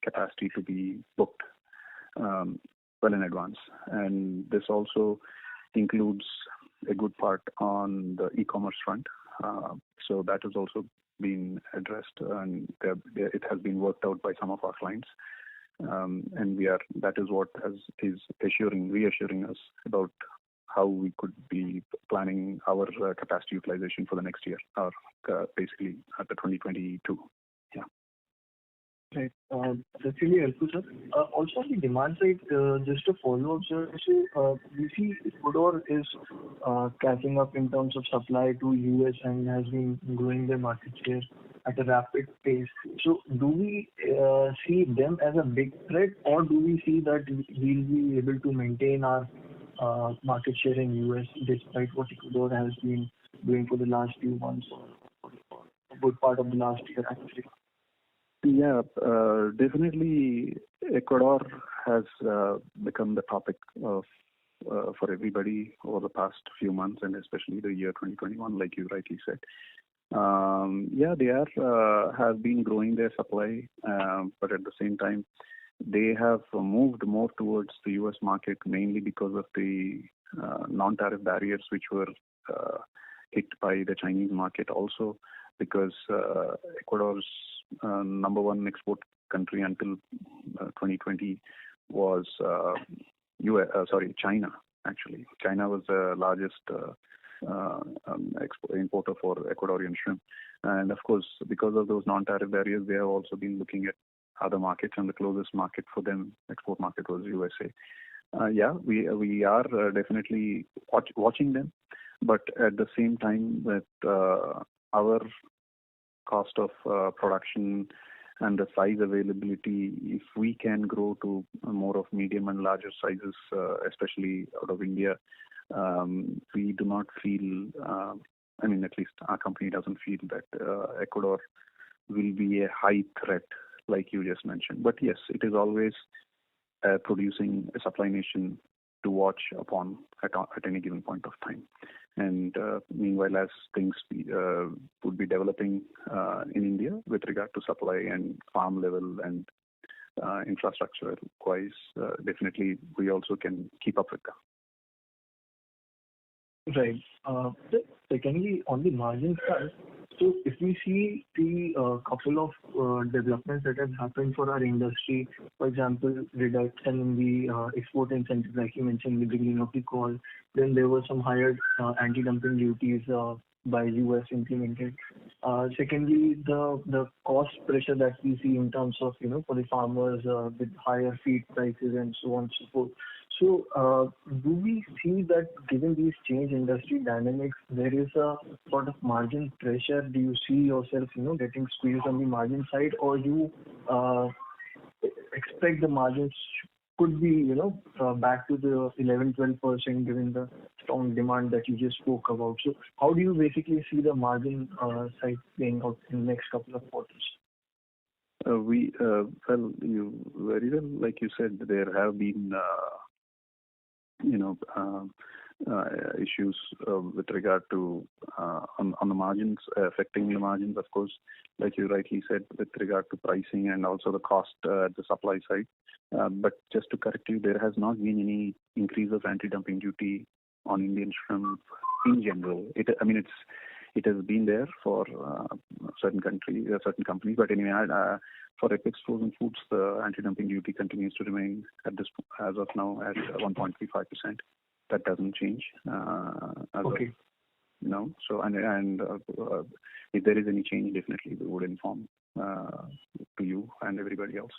capacity to be booked well in advance. And this also includes a good part on the e-commerce front. So that has also been addressed, and it has been worked out by some of our clients. And that is what is reassuring us about how we could be planning our capacity utilization for the next year, or basically at the 2022. Yeah. Right. That's really helpful, sir. Also on the demand side, just to follow up, sir, we see Ecuador is catching up in terms of supply to US and has been growing their market share at a rapid pace. So do we see them as a big threat, or do we see that we'll be able to maintain our market share in US despite what Ecuador has been doing for the last few months, or a good part of the last year actually? Yeah, definitely Ecuador has become the topic of for everybody over the past few months, and especially the year 2021, like you rightly said. Yeah, they have been growing their supply, but at the same time, they have moved more towards the U.S. market mainly because of the non-tariff barriers which were hit by the Chinese market. Also, because Ecuador's number one export country until 2020 was China. Actually, China was the largest importer for Ecuadorian shrimp. And of course, because of those non-tariff barriers, they have also been looking at other markets, and the closest market for them, export market, was USA. Yeah, we are definitely watching them, but at the same time, that our cost of production and the size availability, if we can grow to more of medium and larger sizes, especially out of India, we do not feel, at least our company doesn't feel that Ecuador will be a high threat like you just mentioned. But yes, it is always producing a supply nation to watch upon at any given point of time. And meanwhile, as things would be developing in India with regard to supply and farm level and infrastructure wise, definitely we also can keep up with them. Right. Secondly, on the margin front, so if we see the couple of developments that have happened for our industry, for example, reduction in the export incentives, like you mentioned in the beginning of the call, then there were some higher anti-dumping duties by US implemented. Secondly, the cost pressure that we see in terms of, for the farmers with higher feed prices and so on and so forth. So, do we see that given these change industry dynamics, there is a sort of margin pressure? Do you see yourself, getting squeezed on the margin side, or you expect the margins could be, back to the 11-12% given the strong demand that you just spoke about? So, how do you basically see the margin side playing out in the next couple of quarters? You very well, like you said, there have been issues with regard to on the margins, affecting the margins, of course, like you rightly said, with regard to pricing and also the cost at the supply side. But just to correct you, there has not been any increase of anti-dumping duty on Indian shrimp in general. It has been there for certain companies, but anyway, for Apex Frozen Foods, the anti-dumping duty continues to remain as of now at 1.35%. That doesn't change. Okay. No. So and if there is any change, definitely we would inform to you and everybody else.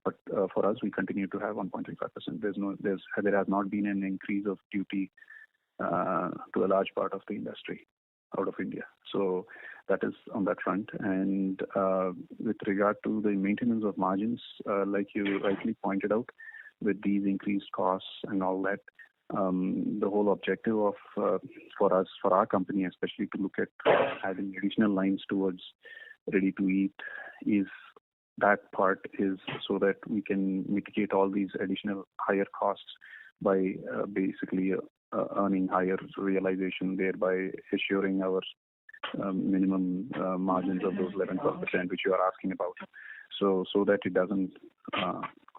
But for us, we continue to have 1.35%. There has not been an increase of duty to a large part of the industry out of India. So that is on that front. And with regard to the maintenance of margins, like you rightly pointed out, with these increased costs and all that, the whole objective of for our company, especially to look at adding additional lines towards ready to eat, is that part is so that we can mitigate all these additional higher costs by basically earning higher realization, thereby assuring our minimum margins of those 11-12% which you are asking about, so that it doesn't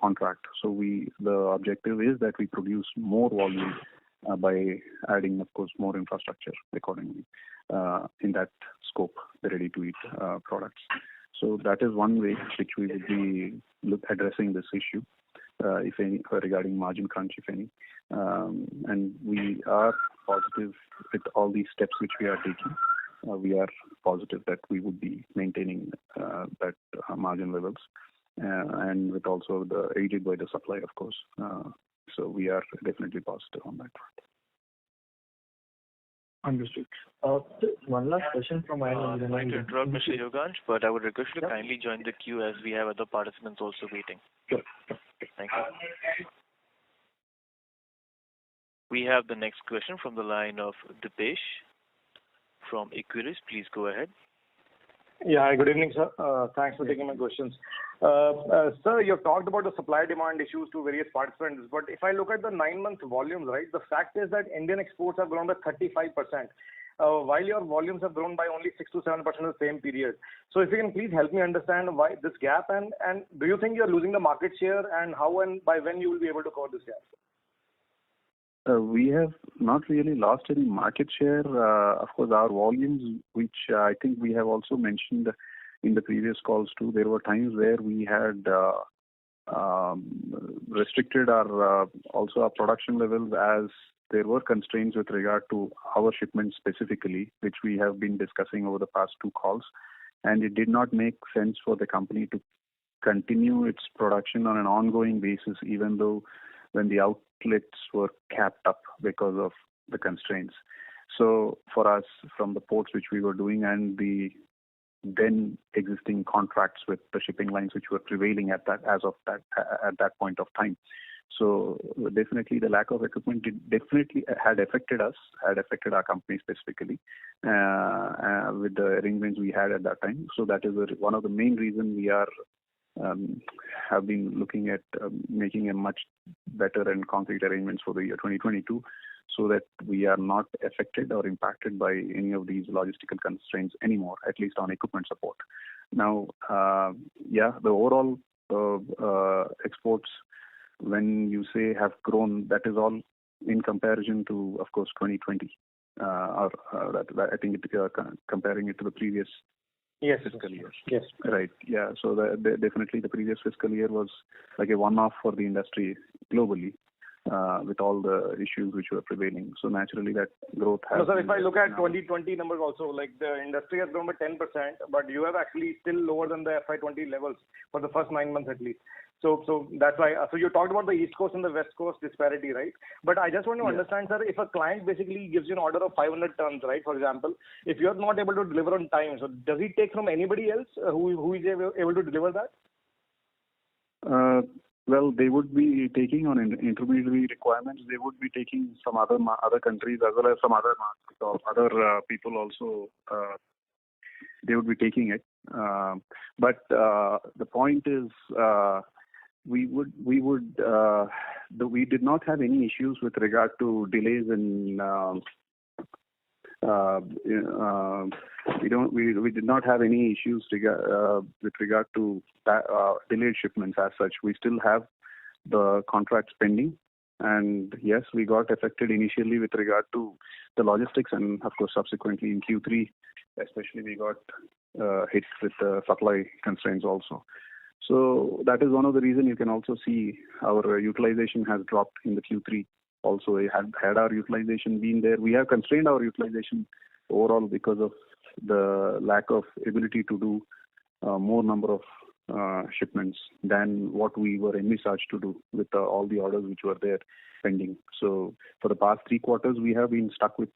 contract. So the objective is that we produce more volume by adding, of course, more infrastructure accordingly in that scope, the ready-to-eat products. So that is one way which we will be addressing this issue, if any, regarding margin crunch, if any. And we are positive with all these steps which we are taking. We are positive that we would be maintaining that margin levels, and with also aided by the supply, of course. So we are definitely positive on that front. Understood. One last question from my end. Sorry to interrupt, Mr. Yogansh, but I would request you to kindly join the queue as we have other participants also waiting. Sure. Thank you. We have the next question from the line of Dipesh from Equirus. Please go ahead. Yeah, hi, good evening, sir. Thanks for taking my questions. Sir, you've talked about the supply-demand issues to various participants, but if I look at the 9-month volumes, right, the fact is that Indian exports have grown by 35%. while your volumes have grown by only 6 to 7% in the same period. So if you can please help me understand why this gap, and do you think you're losing the market share, and how and by when you will be able to cover this gap? We have not really lost any market share. Of course, our volumes, which I think we have also mentioned in the previous calls too, there were times where we had restricted our production levels, as there were constraints with regard to our shipments specifically, which we have been discussing over the past two calls. And it did not make sense for the company to continue its production on an ongoing basis, even though when the outlets were capped up because of the constraints. So for us, from the ports which we were doing and the then existing contracts with the shipping lines which were prevailing at that point of time. So definitely the lack of equipment definitely had affected us, had affected our company specifically with the arrangements we had at that time. So that is one of the main reasons we are have been looking at making a much better and concrete arrangements for the year 2022, so that we are not affected or impacted by any of these logistical constraints anymore, at least on equipment support. Now, the overall exports, when you say have grown, that is all in comparison to, of course, 2020. I think comparing it to the previous fiscal year. Yes. Right. Yeah. So definitely the previous fiscal year was like a one-off for the industry globally, with all the issues which were prevailing. So naturally that growth has... No, sir, if I look at 2020 numbers also, like the industry has grown by 10%, but you have actually still lower than the FY20 levels for the first 9 months at least. So that's why. So you talked about the East Coast and the West Coast disparity, right? But I just want to understand, sir, if a client basically gives you an order of 500 tons, right, for example, if you're not able to deliver on time, so does he take from anybody else who is able to deliver that? Well, they would be taking on intermediary requirements. They would be taking some other countries as well as some other markets or other people also. They would be taking it. But the point is, we did not have any issues with regard to delays in. We did not have any issues with regard to delayed shipments as such. We still have the contracts pending, and yes, we got affected initially with regard to the logistics, and of course subsequently in Q3 especially we got hit with the supply constraints also. So that is one of the reasons you can also see our utilization has dropped in the Q3. Also, had our utilization been there, we have constrained our utilization overall because of the lack of ability to do more number of shipments than what we were envisaged to do with all the orders which were there pending. So for the past 3 quarters, we have been stuck with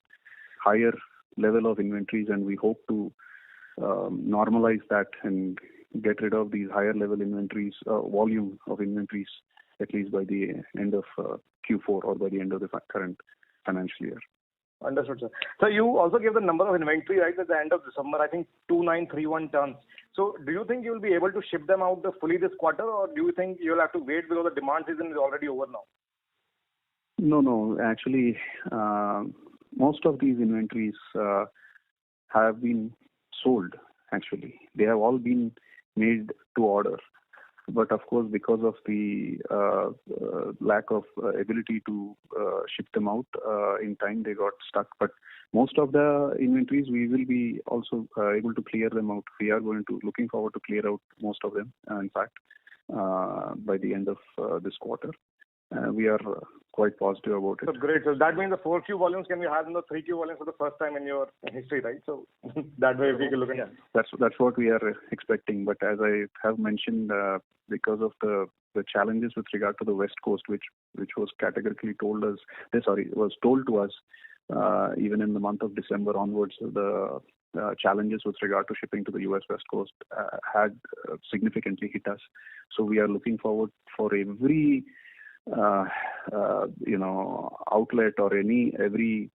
higher level of inventories, and we hope to normalize that and get rid of these higher level inventories, volume of inventories, at least by the end of Q4 or by the end of the current financial year. Understood, sir. So you also gave the number of inventory right at the end of December, I think 2931 tons. So do you think you will be able to ship them out fully this quarter, or do you think you will have to wait because the demand season is already over now? No. Actually, most of these inventories have been sold. Actually, they have all been made to order. But of course, because of the lack of ability to ship them out in time, they got stuck. But most of the inventories, we will be also able to clear them out. We are looking forward to clear out most of them, in fact, by the end of this quarter. We are quite positive about it. So great. So that means the 4Q volumes can be higher than the 3Q volumes for the first time in your history, right? So that way we can look at it. That's what we are expecting. But as I have mentioned, because of the challenges with regard to the West Coast, which was categorically told to us even in the month of December onwards, the challenges with regard to shipping to the U.S. West Coast had significantly hit us. So we are looking forward for every outlet or every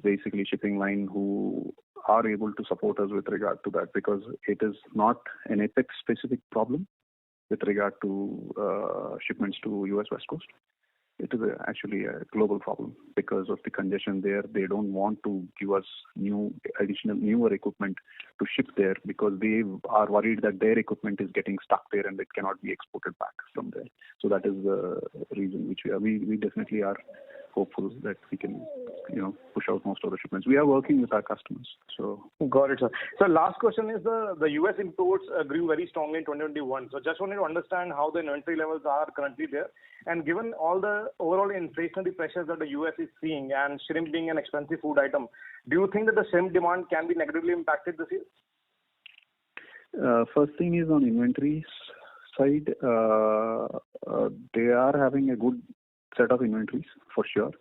basically shipping line who are able to support us with regard to that, because it is not an Apex specific problem with regard to shipments to US West Coast. actually a global problem because of the congestion there. They don't want to give us newer equipment to ship there because they are worried that their equipment is getting stuck there and it cannot be exported back from there. So that is the reason which we definitely are hopeful that we can, push out most of the shipments. We are working with our customers. So got it, sir. So last question is the U.S. imports grew very strongly in 2021. So just wanted to understand how the inventory levels are currently there. And given all the overall inflationary pressures that the U.S. is seeing and shrimp being an expensive food item, do you think that the shrimp demand can be negatively impacted this year? First thing is on inventories side, they are having a good set of inventories for sure.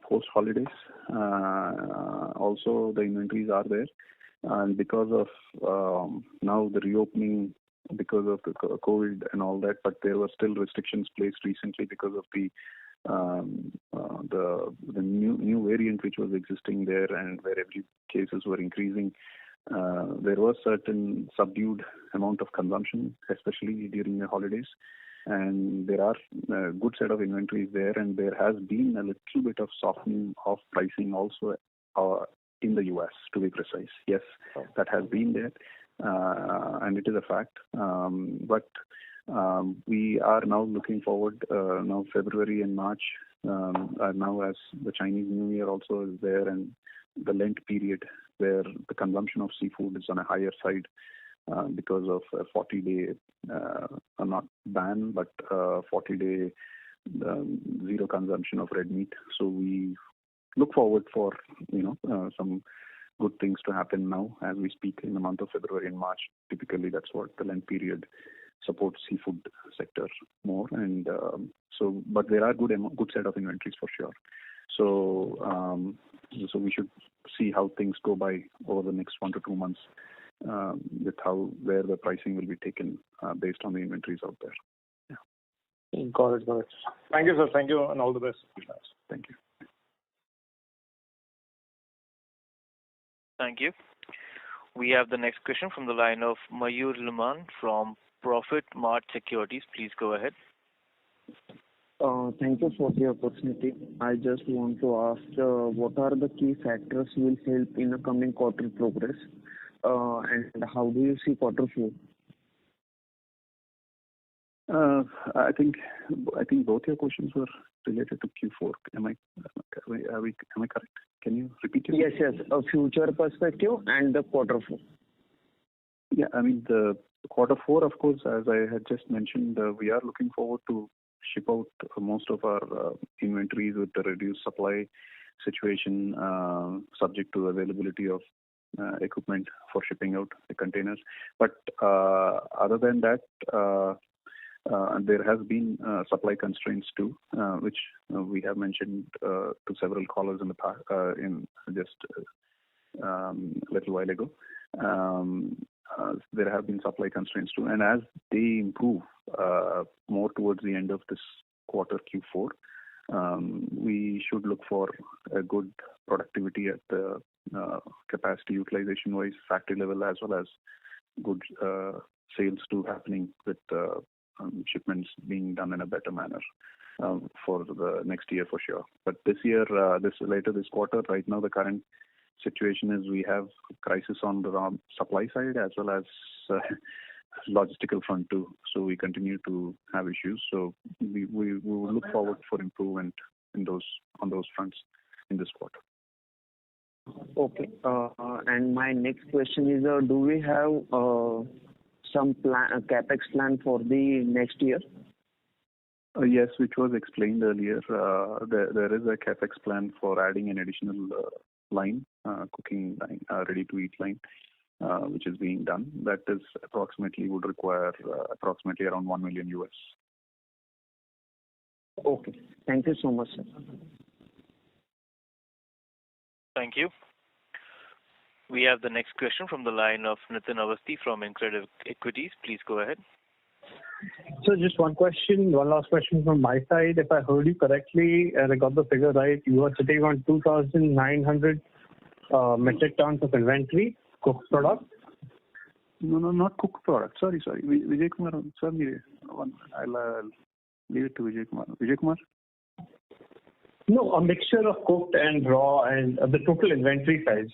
Post holidays, also the inventories are there, and because of now the reopening because of the COVID and all that, but there were still restrictions placed recently because of the new variant which was existing there, and where every cases were increasing. There was certain subdued amount of consumption, especially during the holidays. And there are a good set of inventories there, and there has been a little bit of softening of pricing also in the U.S., to be precise. Yes, that has been there, and it is a fact. But we are now looking forward. Now February and March are now, as the Chinese New Year also is there, and the Lent period where the consumption of seafood is on a higher side. Because of a 40-day, not ban, but 40-day zero consumption of red meat. So we look forward for, some good things to happen now as we speak in the month of February and March. Typically, that's what the Lent period supports seafood sector more. And but there are good set of inventories for sure. So we should see how things go by over the next 1 to 2 months. With where the pricing will be taken based on the inventories out there. Yeah. Got it. Thank you, sir. Thank you, and all the best. Thank you. Thank you. We have the next question from the line of Mayur Liman from Profit Mart Securities. Please go ahead. Thank you for the opportunity. I just want to ask what are the key factors will help in the coming quarter progress? And how do you see quarter 4? I think both your questions were related to Q4. Am I correct? Can you repeat it? Yes. A future perspective and the quarter 4. Yeah, I mean the quarter 4, of course, as I had just mentioned, we are looking forward to ship out most of our inventories with the reduced supply situation, subject to availability of equipment for shipping out the containers. But other than that, there has been supply constraints too, which we have mentioned to several callers in the past, in just a little while ago. There have been supply constraints too, and as they improve more towards the end of this quarter, Q4, we should look for a good productivity at the capacity utilization wise, factory level, as well as good sales too happening with shipments being done in a better manner for the next year for sure. But this year, later this quarter, right now the current situation is we have crisis on the supply side as well as logistical front too. So we continue to have issues. So we will look forward for improvement on those fronts in this quarter. Okay. And my next question is, do we have some capex plan for the next year? Yes, which was explained earlier. There is a capex plan for adding an additional line, cooking line, ready-to-eat line, which is being done. That is would require approximately around $1 million US. Okay. Thank you so much, sir. Thank you. We have the next question from the line of Nitin Awasthi from InCred Equities. Please go ahead. So just one last question from my side. If I heard you correctly and I got the figure right, you are sitting on 2,900 metric tons of inventory, cooked product? No, not cooked product. Sorry. Vijay Kumar, sir, I'll leave it to Vijay Kumar. Vijay Kumar? No, a mixture of cooked and raw and the total inventory size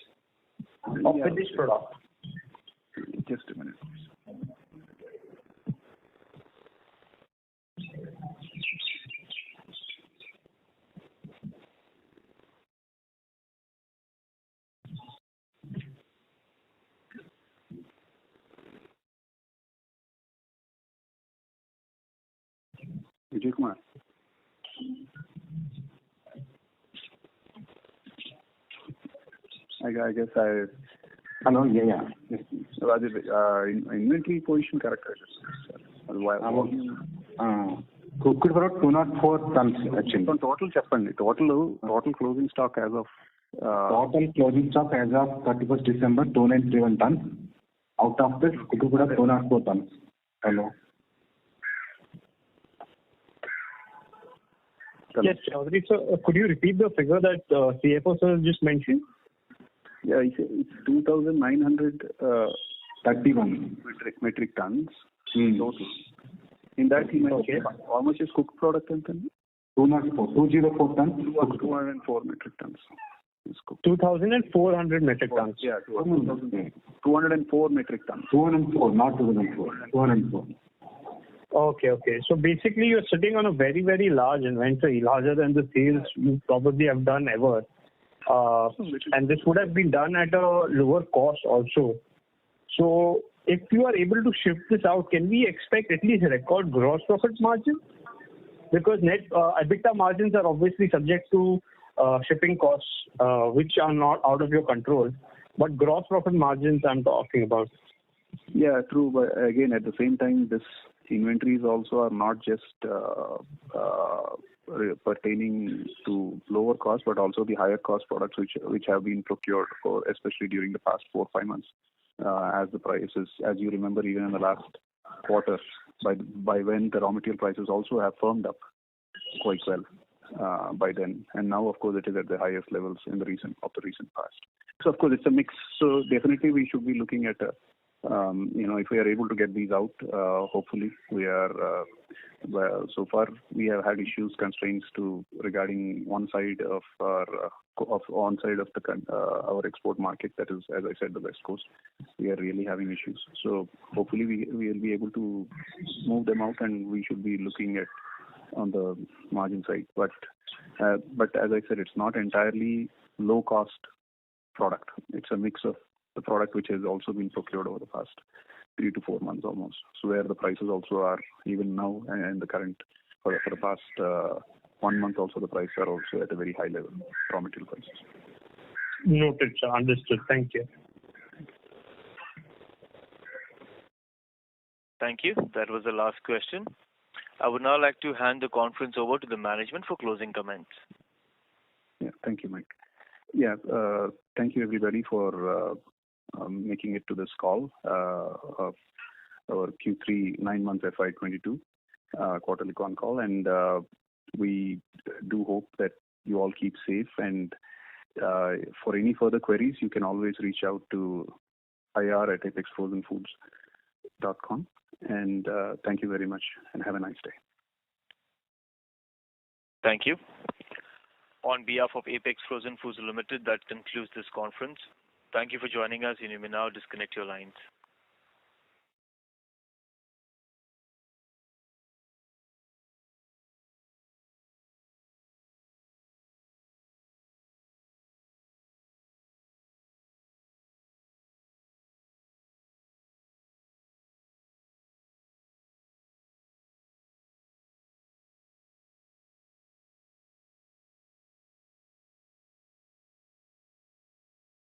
of finished product. Just a minute, please. Vijay Kumar. I guess I. Hello, yeah. Yes. Inventory position characterizes. Cooked product 204 tons actually. Total చెప్పండి. Total closing stock as of. Total closing stock as of 31st December 2931 tons. Out of this, cooked product 204 tons. Hello. Yes, Chaudhary sir, could you repeat the figure that CFO sir just mentioned? Yeah, it's 2,931 metric tons total. In that, he mentioned how much is cooked product? 204 tons. 204 metric tons. 2,400 metric tons. Yeah, 204 metric tons. 204, not 2004. 204. Okay. So basically, you're sitting on a very, very large inventory, larger than the sales you probably have done ever. And this would have been done at a lower cost also. So if you are able to shift this out, can we expect at least record gross profit margin? Because net EBITDA margins are obviously subject to shipping costs, which are not out of your control. But gross profit margins I'm talking about. Yeah, true. But again, at the same time, this inventories also are not just pertaining to lower cost, but also the higher cost products which have been procured for, especially during the past 4 or 5 months, as the prices, as you remember, even in the last quarter, by when the raw material prices also have firmed up quite well by then, and now of course it is at the highest levels in the recent past. So of course it's a mix. So definitely we should be looking at if we are able to get these out, hopefully we are. So far we have had issues, constraints regarding one side of our export market, that is, as I said, the West Coast. We are really having issues. So hopefully we will be able to move them out, and we should be looking at on the margin side. But as I said, it's not entirely low cost product. It's a mix of the product which has also been procured over the past 3 to 4 months almost. So where the prices also are even now, and the current for the past 1 month also, the prices are also at a very high level, raw material prices. Noted, sir. Understood. Thank you. Thank you. That was the last question. I would now like to hand the conference over to the management for closing comments. Yeah, thank you, Mike. Yeah, thank you everybody for making it to this call of our Q3 9-month FY22 quarterly Concall, and we do hope that you all keep safe, and for any further queries you can always reach out to ir@apexfrozenfoods.com, and thank you very much and have a nice day. Thank you. On behalf of Apex Frozen Foods Limited, that concludes this conference. Thank you for joining us, and you may now disconnect your lines.